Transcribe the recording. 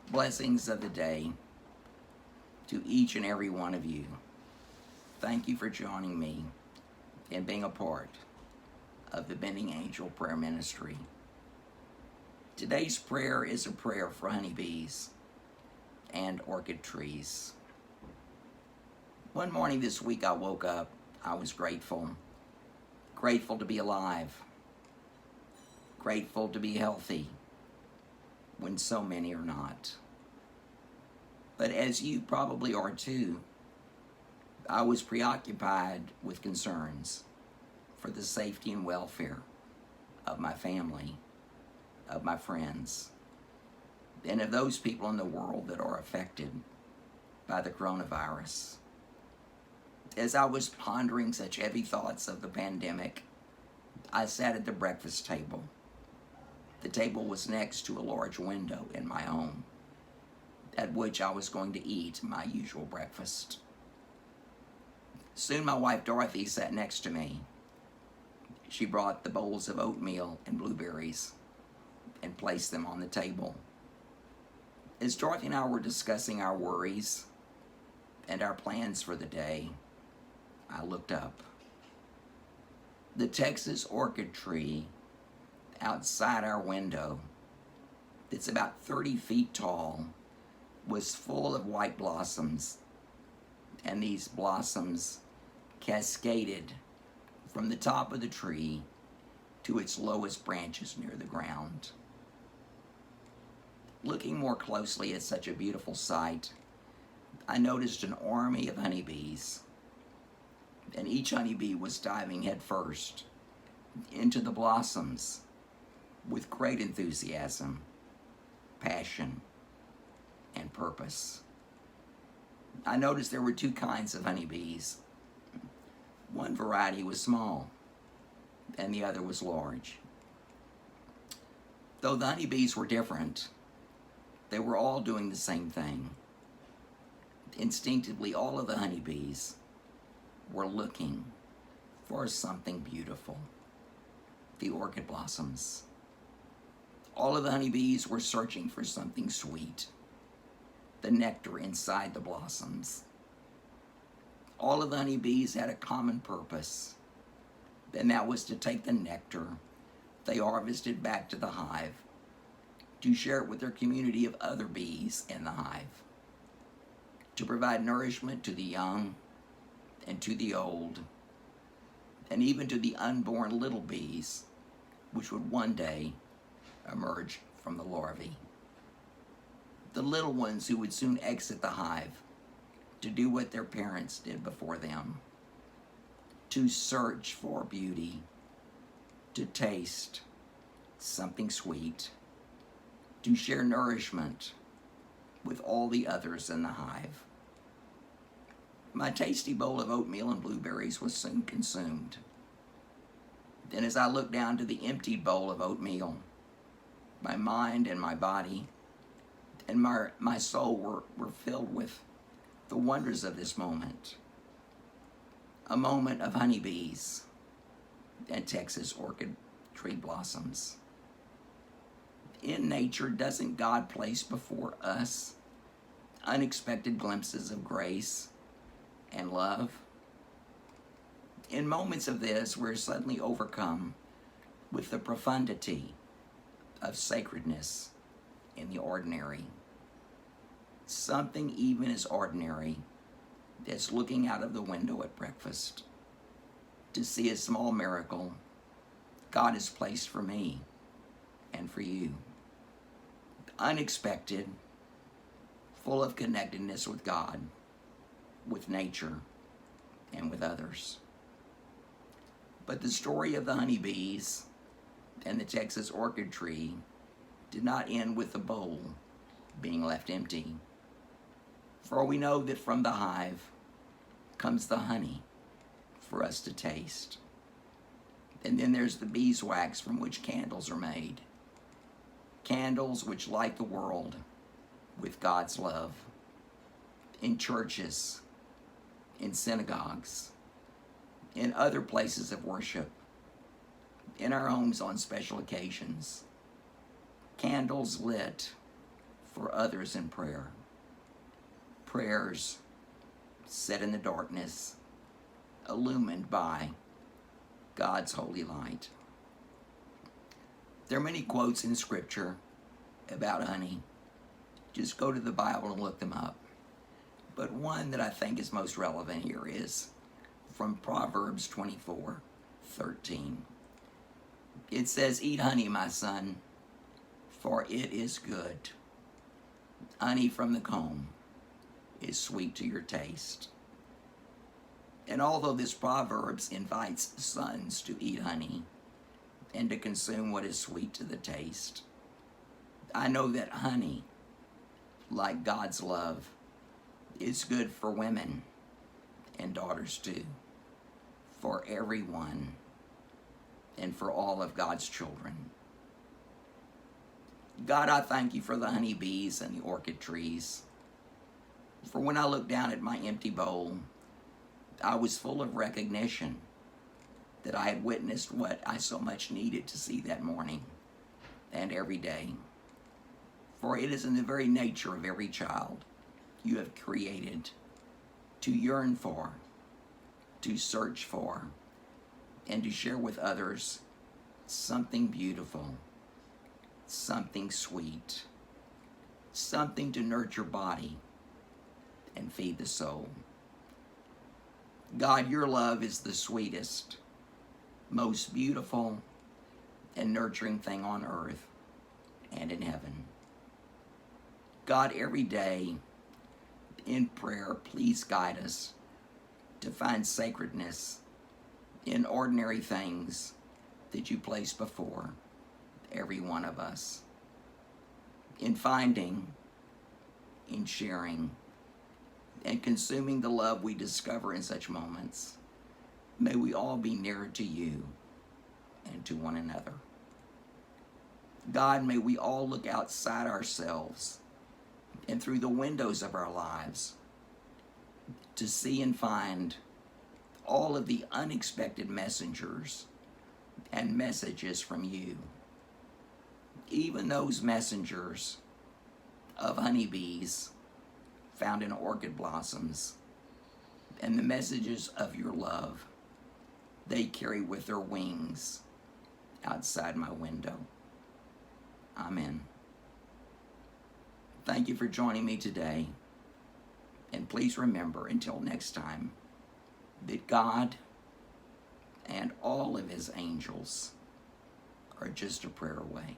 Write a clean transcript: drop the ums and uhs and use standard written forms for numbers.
Blessings of the day to each and every one of you. Thank you for joining me and being a part of the Bending Angel Prayer Ministry. Today's prayer is a prayer for honeybees and orchid trees. One morning this week I woke up. I was grateful to be alive, grateful to be healthy when so many are not. But as you probably are too, I was preoccupied with concerns for the safety and welfare of my family, of my friends, and of those people in the world that are affected by the coronavirus. As I was pondering such heavy thoughts of the pandemic, I sat at the breakfast table. The table was next to a large window in my home, at which I was going to eat my usual breakfast. Soon my wife Dorothy sat next to me. She brought the bowls of oatmeal and blueberries and placed them on the table. As Dorothy and I were discussing our worries and our plans for the day, I looked up. The Texas orchid tree outside our window, that's about 30 feet tall, was full of white blossoms, and these blossoms cascaded from the top of the tree to its lowest branches near the ground. Looking more closely at such a beautiful sight, I noticed an army of honeybees, and each honeybee was diving headfirst into the blossoms with great enthusiasm, passion, and purpose. I noticed there were two kinds of honeybees. One variety was small, and the other was large. Though the honeybees were different, they were all doing the same thing. Instinctively, all of the honeybees were looking for something beautiful, the orchid blossoms. All of the honeybees were searching for something sweet, the nectar inside the blossoms. All of the honeybees had a common purpose, and that was to take the nectar they harvested back to the hive to share it with their community of other bees in the hive, to provide nourishment to the young and to the old, and even to the unborn little bees, which would one day emerge from the larvae. The little ones who would soon exit the hive to do what their parents did before them, to search for beauty, to taste something sweet, to share nourishment with all the others in the hive. My tasty bowl of oatmeal and blueberries was soon consumed. Then as I looked down to the emptied bowl of oatmeal, my mind and my body and my soul were filled with the wonders of this moment. A moment of honeybees and Texas orchid tree blossoms. In nature, doesn't God place before us unexpected glimpses of grace and love? In moments of this, we're suddenly overcome with the profundity of sacredness in the ordinary. Something even as ordinary as looking out of the window at breakfast to see a small miracle God has placed for me and for you. Unexpected, full of connectedness with God, with nature, and with others. But the story of the honeybees and the Texas orchid tree did not end with the bowl being left empty. For we know that from the hive comes the honey for us to taste. And then there's the beeswax from which candles are made. Candles which light the world with God's love. In churches, in synagogues, in other places of worship, in our homes on special occasions. Candles lit for others in prayer. Prayers set in the darkness, illumined by God's holy light. There are many quotes in Scripture about honey. Just go to the Bible and look them up. But one that I think is most relevant here is from Proverbs 24:13. It says, "Eat honey, my son, for it is good. Honey from the comb is sweet to your taste." And although this Proverbs invites sons to eat honey and to consume what is sweet to the taste, I know that honey, like God's love, is good for women and daughters too, for everyone and for all of God's children. God, I thank you for the honeybees and the orchid trees. For when I looked down at my empty bowl, I was full of recognition that I had witnessed what I so much needed to see that morning and every day. For it is in the very nature of every child you have created to yearn for, to search for, and to share with others something beautiful, something sweet, something to nurture body and feed the soul. God, your love is the sweetest, most beautiful, and nurturing thing on earth and in heaven. God, every day in prayer, please guide us to find sacredness in ordinary things that you place before every one of us. In finding, in sharing, and consuming the love we discover in such moments, may we all be nearer to you and to one another. God, may we all look outside ourselves and through the windows of our lives to see and find all of the unexpected messengers and messages from you. Even those messengers of honeybees found in orchid blossoms, and the messages of your love they carry with their wings outside my window. Amen. Thank you for joining me today, and please remember until next time that God and all of his angels are just a prayer away.